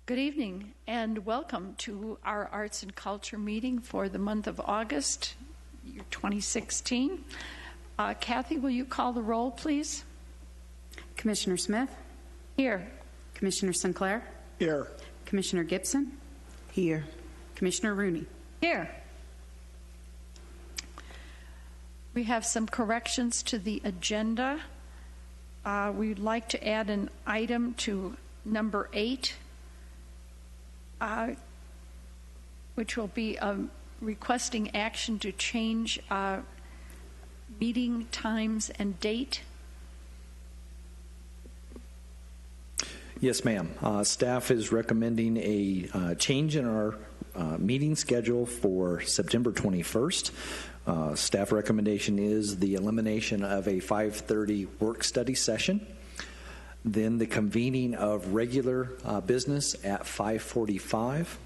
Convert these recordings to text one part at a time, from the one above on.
Good evening and welcome to our Arts and Culture meeting for the month of August, year 2016. Kathy, will you call the roll, please? Commissioner Smith? Here. Commissioner Sinclair? Here. Commissioner Gibson? Here. Commissioner Rooney? Here. We have some corrections to the agenda. We'd like to add an item to number 8. Which will be requesting action to change meeting times and date. Yes, ma'am. Staff is recommending a change in our meeting schedule for September 21st. Staff recommendation is the elimination of a 5:30 work study session. Then the convening of regular business at 5:45,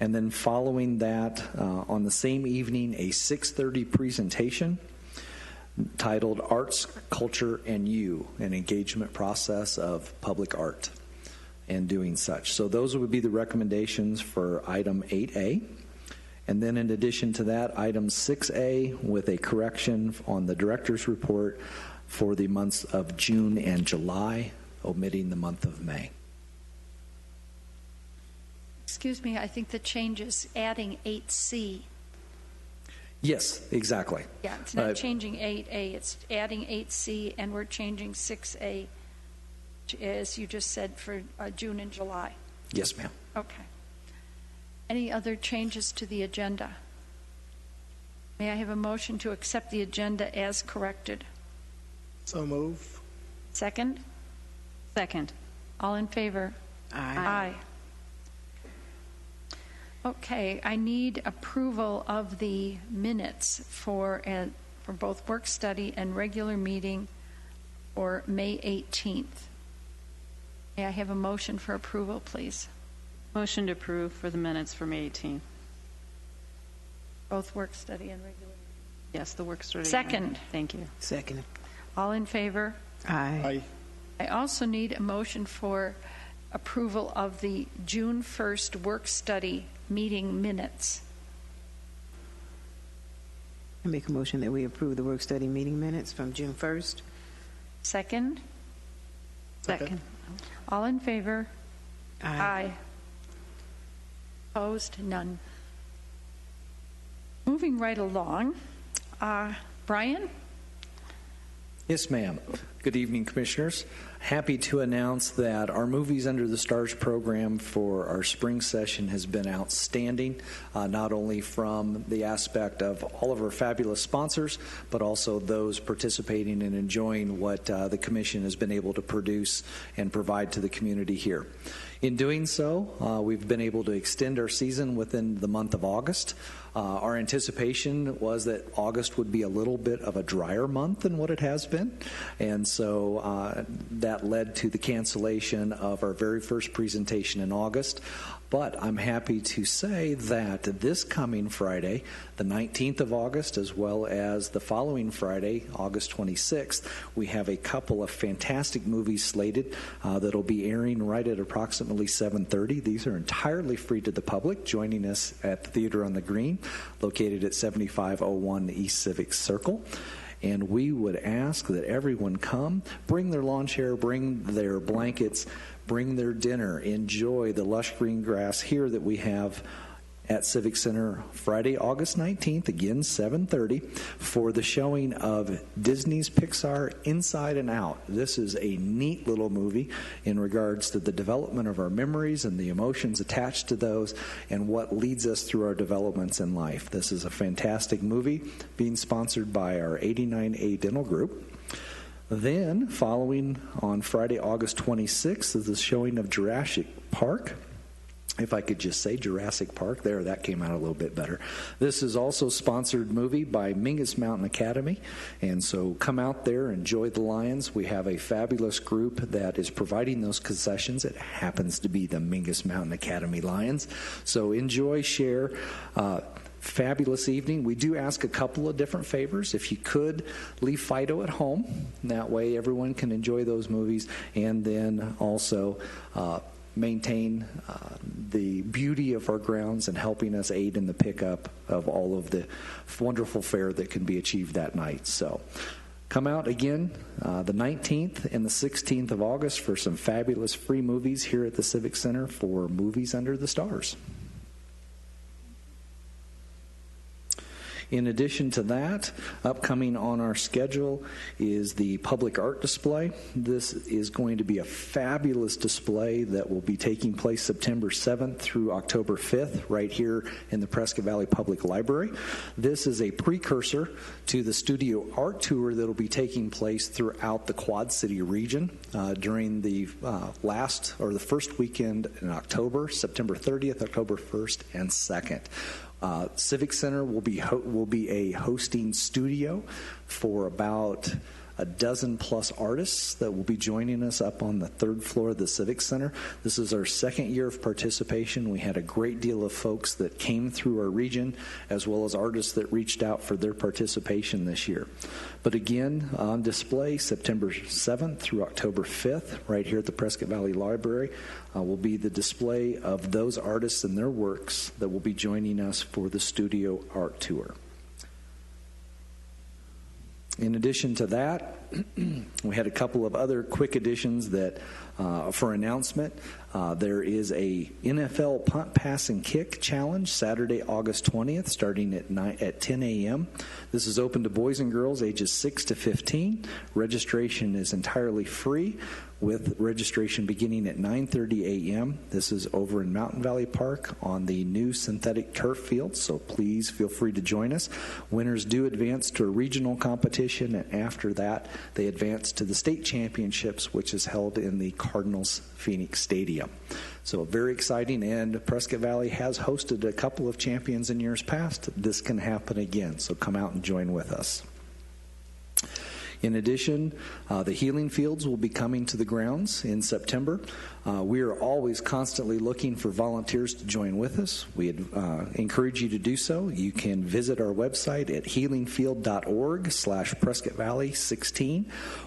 and then following that on the same evening, a 6:30 presentation titled Arts, Culture, and You, an engagement process of public art and doing such. So those would be the recommendations for item 8A. And then in addition to that, item 6A with a correction on the director's report for the months of June and July, omitting the month of May. Excuse me, I think the change is adding 8C. Yes, exactly. Yeah, it's not changing 8A, it's adding 8C, and we're changing 6A, as you just said, for June and July. Yes, ma'am. Okay. Any other changes to the agenda? May I have a motion to accept the agenda as corrected? So move. Second? Second. All in favor? Aye. Okay, I need approval of the minutes for both work study and regular meeting for May 18th. May I have a motion for approval, please? Motion to approve for the minutes for May 18th. Both work study and regular. Yes, the work study. Second. Thank you. Second. All in favor? Aye. I also need a motion for approval of the June 1st work study meeting minutes. I make a motion that we approve the work study meeting minutes from June 1st. Second? Second. All in favor? Aye. Opposed? None. Moving right along, Brian? Yes, ma'am. Good evening, Commissioners. Happy to announce that our Movies Under the Stars program for our spring session has been outstanding, not only from the aspect of all of our fabulous sponsors, but also those participating and enjoying what the Commission has been able to produce and provide to the community here. In doing so, we've been able to extend our season within the month of August. Our anticipation was that August would be a little bit of a drier month than what it has been, and so that led to the cancellation of our very first presentation in August. But I'm happy to say that this coming Friday, the 19th of August, as well as the following Friday, August 26th, we have a couple of fantastic movies slated that'll be airing right at approximately 7:30. These are entirely free to the public, joining us at the Theater on the Green, located at 7501 East Civic Circle. And we would ask that everyone come, bring their lawn chair, bring their blankets, bring their dinner, enjoy the lush green grass here that we have at Civic Center Friday, August 19th, again 7:30, for the showing of Disney's Pixar Inside and Out. This is a neat little movie in regards to the development of our memories and the emotions attached to those and what leads us through our developments in life. This is a fantastic movie being sponsored by our 89A Dental Group. Then, following on Friday, August 26th, is the showing of Jurassic Park. If I could just say Jurassic Park there, that came out a little bit better. This is also a sponsored movie by Mingus Mountain Academy, and so come out there, enjoy the Lions. We have a fabulous group that is providing those concessions. It happens to be the Mingus Mountain Academy Lions. So enjoy, share. Fabulous evening. We do ask a couple of different favors. If you could, leave Fido at home. That way everyone can enjoy those movies. And then also maintain the beauty of our grounds and helping us aid in the pickup of all of the wonderful fare that can be achieved that night. So come out again the 19th and the 16th of August for some fabulous free movies here at the Civic Center for Movies Under the Stars. In addition to that, upcoming on our schedule is the public art display. This is going to be a fabulous display that will be taking place September 7th through October 5th right here in the Prescott Valley Public Library. This is a precursor to the studio art tour that will be taking place throughout the Quad City region during the first weekend in October, September 30th, October 1st, and 2nd. Civic Center will be a hosting studio for about a dozen plus artists that will be joining us up on the third floor of the Civic Center. This is our second year of participation. We had a great deal of folks that came through our region, as well as artists that reached out for their participation this year. But again, on display September 7th through October 5th, right here at the Prescott Valley Library, will be the display of those artists and their works that will be joining us for the studio art tour. In addition to that, we had a couple of other quick additions that for announcement. There is a NFL Punt, Pass, and Kick Challenge Saturday, August 20th, starting at 10 a.m. This is open to boys and girls ages 6 to 15. Registration is entirely free, with registration beginning at 9:30 a.m. This is over in Mountain Valley Park on the new synthetic turf field, so please feel free to join us. Winners do advance to a regional competition, and after that, they advance to the state championships, which is held in the Cardinals Phoenix Stadium. So very exciting, and Prescott Valley has hosted a couple of champions in years past. This can happen again, so come out and join with us. In addition, the Healing Fields will be coming to the grounds in September. We are always constantly looking for volunteers to join with us. We encourage you to do so. You can visit our website at healingfield.org/Prescott Valley 16,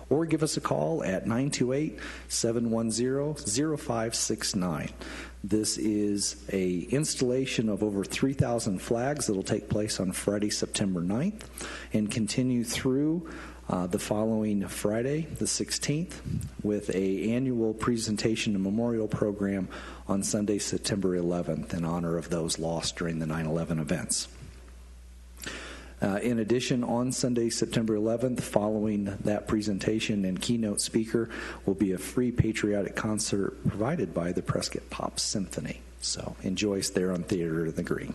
or give us a call at 928-710-0569. This is an installation of over 3,000 flags that will take place on Friday, September 9th, and continue through the following Friday, the 16th, with an annual presentation and memorial program on Sunday, September 11th, in honor of those lost during the 9/11 events. In addition, on Sunday, September 11th, following that presentation and keynote speaker, will be a free patriotic concert provided by the Prescott Pop Symphony. So enjoy us there on Theater on the Green.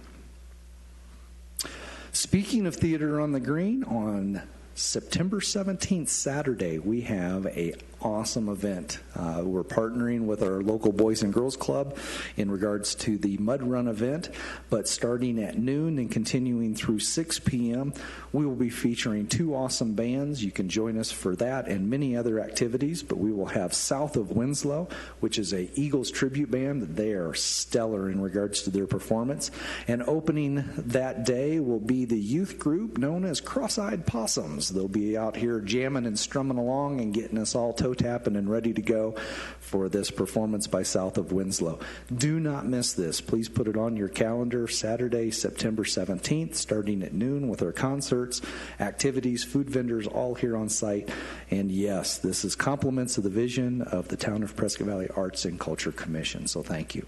Speaking of Theater on the Green, on September 17th, Saturday, we have an awesome event. We're partnering with our local Boys and Girls Club in regards to the Mud Run event, but starting at noon and continuing through 6 p.m., we will be featuring two awesome bands. You can join us for that and many other activities, but we will have South of Winslow, which is a Eagles tribute band. They are stellar in regards to their performance. And opening that day will be the youth group known as Cross-Eyed Possums. They'll be out here jamming and strumming along and getting us all toe-tapping and ready to go for this performance by South of Winslow. Do not miss this. Please put it on your calendar. Saturday, September 17th, starting at noon with our concerts, activities, food vendors, all here on site. And yes, this is compliments of the vision of the Town of Prescott Valley Arts and Culture Commission. So thank you.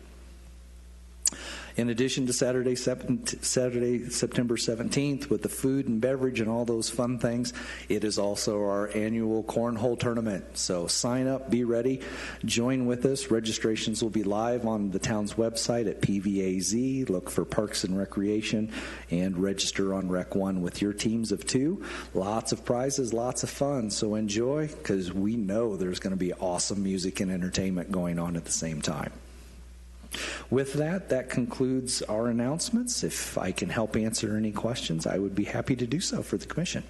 In addition to Saturday, September 17th, with the food and beverage and all those fun things, it is also our annual cornhole tournament. So sign up, be ready, join with us. Registrations will be live on the town's website at PVAZ. Look for Parks and Recreation and register on Rec 1 with your teams of 2. Lots of prizes, lots of fun. So enjoy, because we know there's going to be awesome music and entertainment going on at the same time. With that concludes our announcements. If I can help answer any questions, I would be happy to do so for the commission.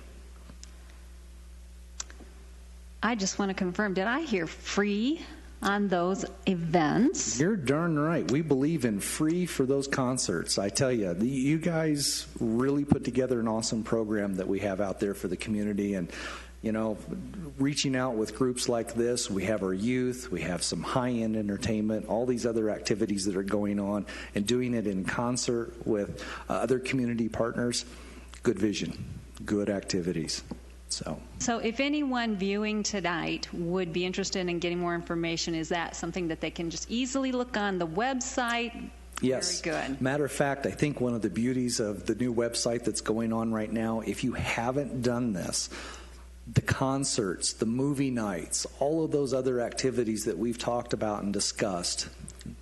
I just want to confirm, did I hear free on those events? You're darn right. We believe in free for those concerts. I tell you, you guys really put together an awesome program that we have out there for the community, and reaching out with groups like this. We have our youth, we have some high-end entertainment, all these other activities that are going on, and doing it in concert with other community partners. Good vision, good activities. So if anyone viewing tonight would be interested in getting more information, is that something that they can just easily look on the website? Yes. Very good. Matter of fact, I think one of the beauties of the new website that's going on right now, if you haven't done this, the concerts, the movie nights, all of those other activities that we've talked about and discussed,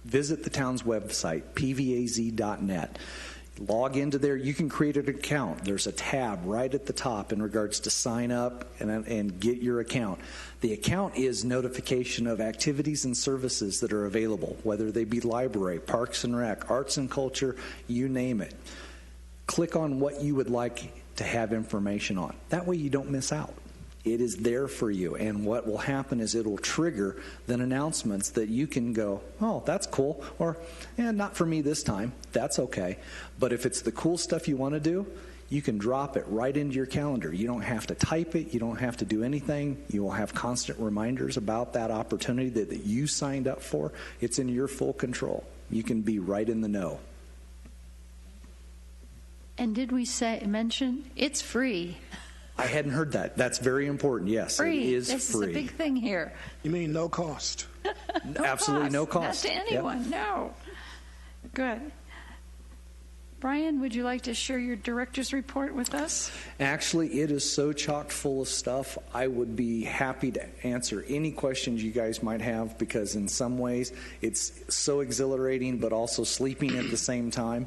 visit the town's website, pvaz.net. Log into there. You can create an account. There's a tab right at the top in regards to sign up and get your account. The account is notification of activities and services that are available, whether they be library, parks and rec, arts and culture, you name it. Click on what you would like to have information on. That way you don't miss out. It is there for you, and what will happen is it will trigger then announcements that you can go, oh, that's cool, or not for me this time. That's okay. But if it's the cool stuff you want to do, you can drop it right into your calendar. You don't have to type it. You don't have to do anything. You will have constant reminders about that opportunity that you signed up for. It's in your full control. You can be right in the know. And did we mention it's free? I hadn't heard that. That's very important. Yes, Free. It is This free. is a big thing here. You mean no cost? Absolutely no cost. Not to anyone, Yep. no. Good. Brian, would you like to share your director's report with us? Actually, it is so chock full of stuff. I would be happy to answer any questions you guys might have, because in some ways it's so exhilarating but also sleeping at the same time.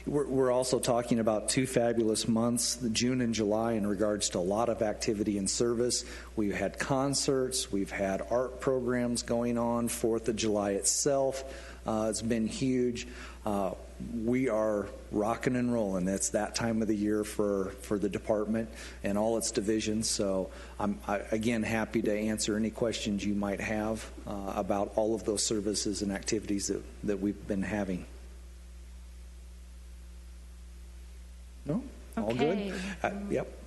We're also talking about 2 fabulous months, June and July, in regards to a lot of activity and service. We've had concerts, we've had art programs going on, 4th of July itself. It's been huge. We are rocking and rolling. It's that time of the year for the department and all its divisions. So I'm, again, happy to answer any questions you might have about all of those services and activities that we've been having. No? All Okay. good? Yep.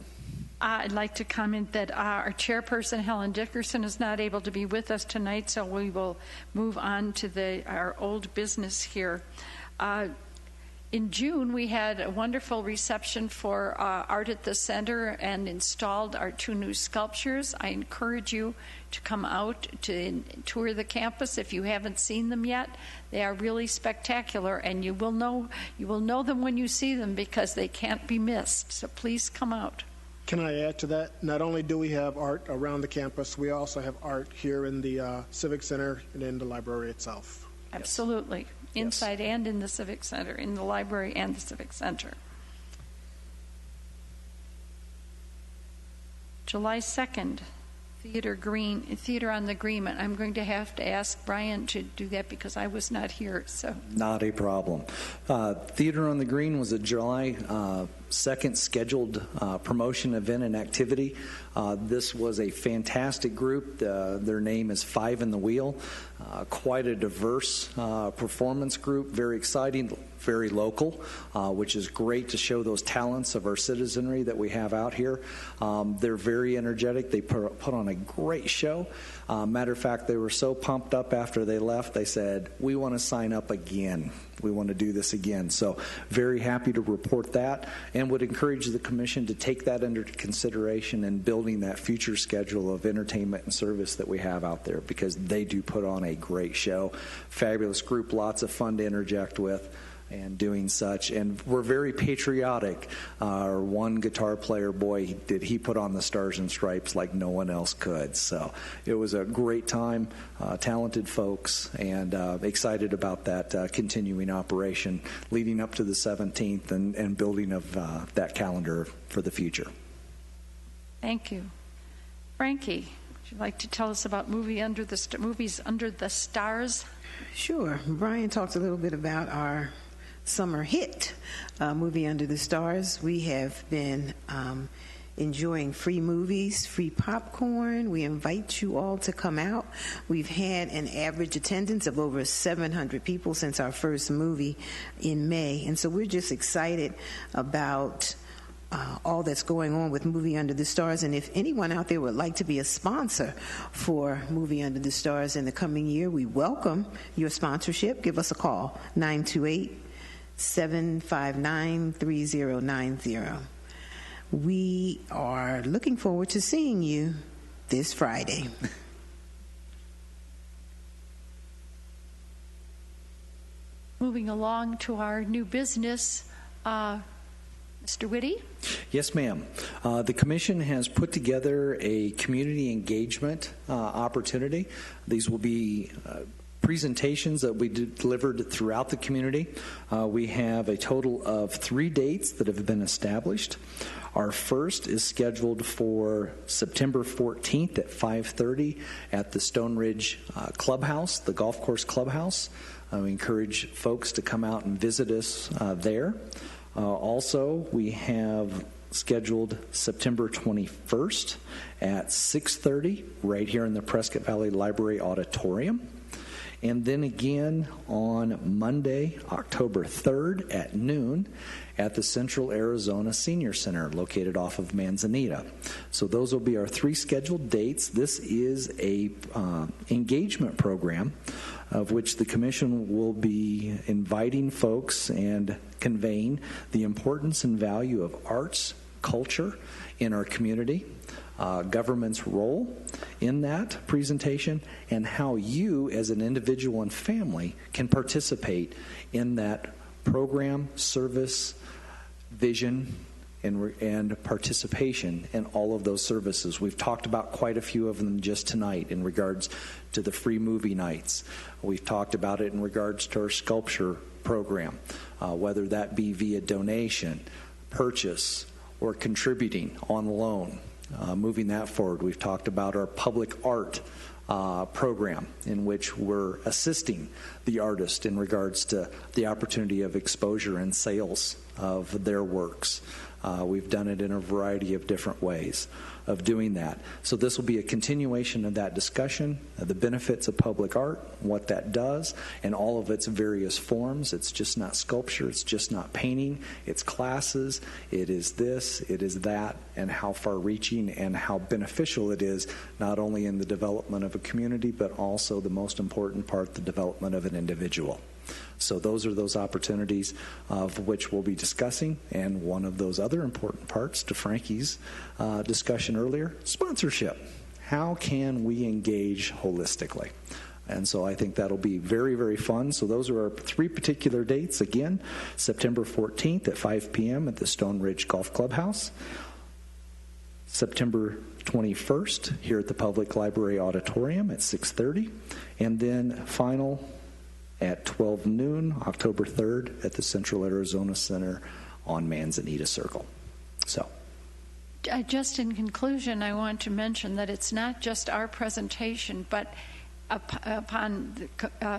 I'd like to comment that our chairperson, Helen Dickerson, is not able to be with us tonight, so we will move on to our old business here. In June, we had a wonderful reception for Art at the Center and installed our 2 new sculptures. I encourage you to come out to tour the campus if you haven't seen them yet. They are really spectacular, and you will know them when you see them, because they can't be missed. So please come out. Can I add to that? Not only do we have art around the campus, we also have art here in the Civic Center and in the library itself. Absolutely. Inside and in the Civic Center, in the library and the Civic Center. July 2nd, Theater on the Green. I'm going to have to ask Brian to do that because I was not here. So Not a problem. Theater on the Green was a July 2nd scheduled promotion event and activity. This was a fantastic group. Their name is Five in the Wheel. Quite a diverse performance group, very exciting, very local, which is great to show those talents of our citizenry that we have out here. They're very energetic. They put on a great show. Matter of fact, they were so pumped up after they left, they said, we want to sign up again. We want to do this again. So very happy to report that, and would encourage the commission to take that under consideration in building that future schedule of entertainment and service that we have out there, because they do put on a great show. Fabulous group, lots of fun to interject with and doing such. And we're very patriotic. Our one guitar player, boy, he put on the Stars and Stripes like no one else could. So it was a great time, talented folks, and excited about that continuing operation leading up to the 17th and building of that calendar for the future. thank you. Frankie, would you like to tell us about movies under the stars? Sure. Brian talked a little bit about our summer hit, movie Under the Stars. We have been enjoying free movies, free popcorn. We invite you all to come out. We've had an average attendance of over 700 people since our first movie in May, and so we're just excited about all that's going on with Movie Under the Stars. And if anyone out there would like to be a sponsor for Movie Under the Stars in the coming year, we welcome your sponsorship. Give us a call, 928-759-3090. We are looking forward to seeing you this Friday. Moving along to our new business, Mr. Whitty? Yes, ma'am. The Commission has put together a community engagement opportunity. These will be presentations that we delivered throughout the community. We have a total of 3 dates that have been established. Our first is scheduled for September 14th at 5:30 at the Stone Ridge Clubhouse, the golf course clubhouse. We encourage folks to come out and visit us there. Also, we have scheduled September 21st at 6:30 right here in the Prescott Valley Library Auditorium. And then again on Monday, October 3rd at noon at the Central Arizona Senior Center located off of Manzanita. So those will be our 3 scheduled dates. This is a engagement program of which the Commission will be inviting folks and conveying the importance and value of arts, culture in our community, government's role in that presentation, and how you as an individual and family can participate in that program, service, vision, and participation in all of those services. We've talked about quite a few of them just tonight in regards to the free movie nights. We've talked about it in regards to our sculpture program, whether that be via donation, purchase, or contributing on loan. Moving that forward, we've talked about our public art program in which we're assisting the artist in regards to the opportunity of exposure and sales of their works. We've done it in a variety of different ways of doing that. So this will be a continuation of that discussion, of the benefits of public art, what that does, and all of its various forms. It's just not sculpture, it's just not painting, it's classes, it is this, it is that, and how far-reaching and how beneficial it is, not only in the development of a community, but also the most important part, the development of an individual. So those are those opportunities of which we'll be discussing. And one of those other important parts to Frankie's discussion earlier, sponsorship. How can we engage holistically? And so I think that'll be very, very fun. So those are our 3 particular dates. Again, September 14th at 5 p.m. at the Stone Ridge Golf Clubhouse. September 21st here at the Public Library Auditorium at 6:30. And then final at 12 noon, October 3rd, at the Central Arizona Center on Manzanita Circle. So, Just in conclusion, I want to mention that it's not just our presentation, but upon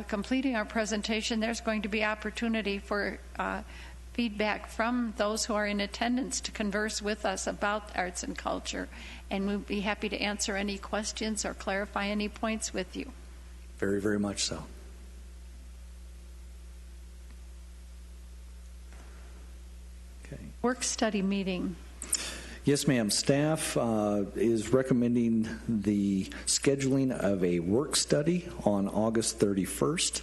completing our presentation, there's going to be opportunity for feedback from those who are in attendance to converse with us about arts and culture, and we'll be happy to answer any questions or clarify any points with you. very, very much so. Okay. Work study meeting. Yes, ma'am. Staff is recommending the scheduling of a work study on August 31st.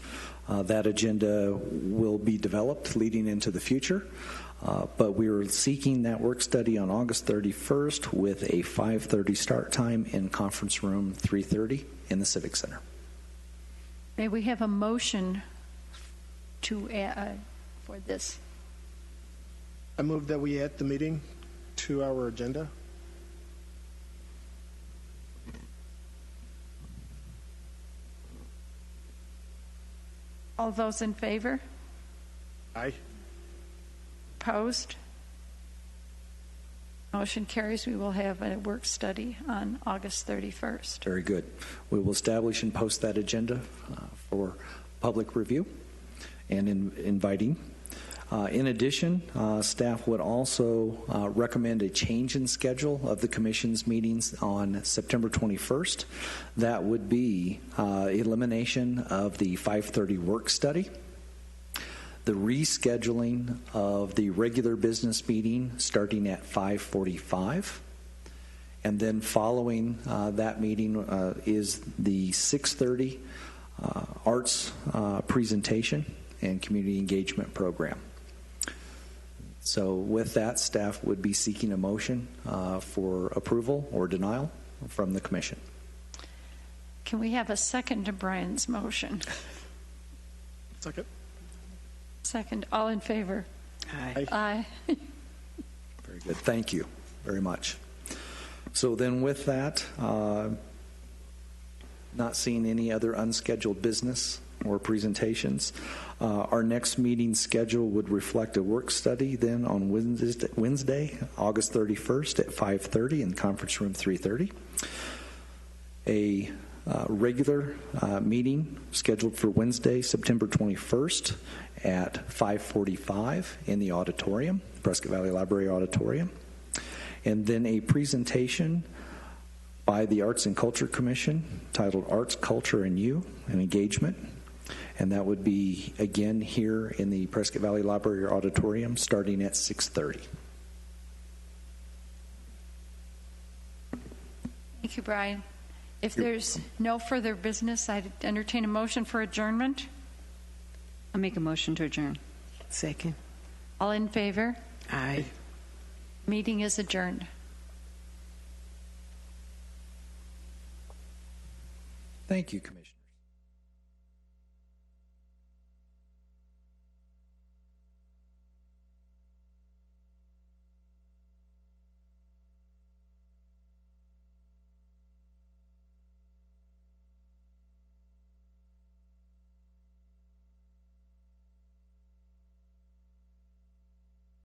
That agenda will be developed leading into the future, but we are seeking that work study on August 31st with a 5:30 start time in conference room 330 in the Civic Center. May we have a motion to for this? I move that we add the meeting to our agenda. All those in favor? Aye. Opposed? Motion carries. We will have a work study on August 31st. Very good. We will establish and post that agenda for public review and inviting. In addition, staff would also recommend a change in schedule of the Commission's meetings on September 21st. That would be elimination of the 5:30 work study. the rescheduling of the regular business meeting starting at 5:45. And then following that meeting is the 6:30 arts presentation and community engagement program. So with that, staff would be seeking a motion for approval or denial from the commission. Can we have a second to Brian's motion? Second. Second. All in favor? Aye. Aye. Very good. Thank you very much. So then with that, not seeing any other unscheduled business or presentations, our next meeting schedule would reflect a work study then on Wednesday, August 31st at 5:30 in conference room 330. A regular meeting scheduled for Wednesday, September 21st at 5:45 in the auditorium, Prescott Valley Library Auditorium. And then a presentation by the Arts and Culture Commission titled Arts, Culture, and You, an Engagement. And that would be, again, here in the Prescott Valley Library Auditorium starting at 6:30. Thank you, Brian. If there's no further business, I'd entertain a motion for adjournment. I'll make a motion to adjourn. Second. All in favor? Aye. Meeting is adjourned. Thank you, Commissioner.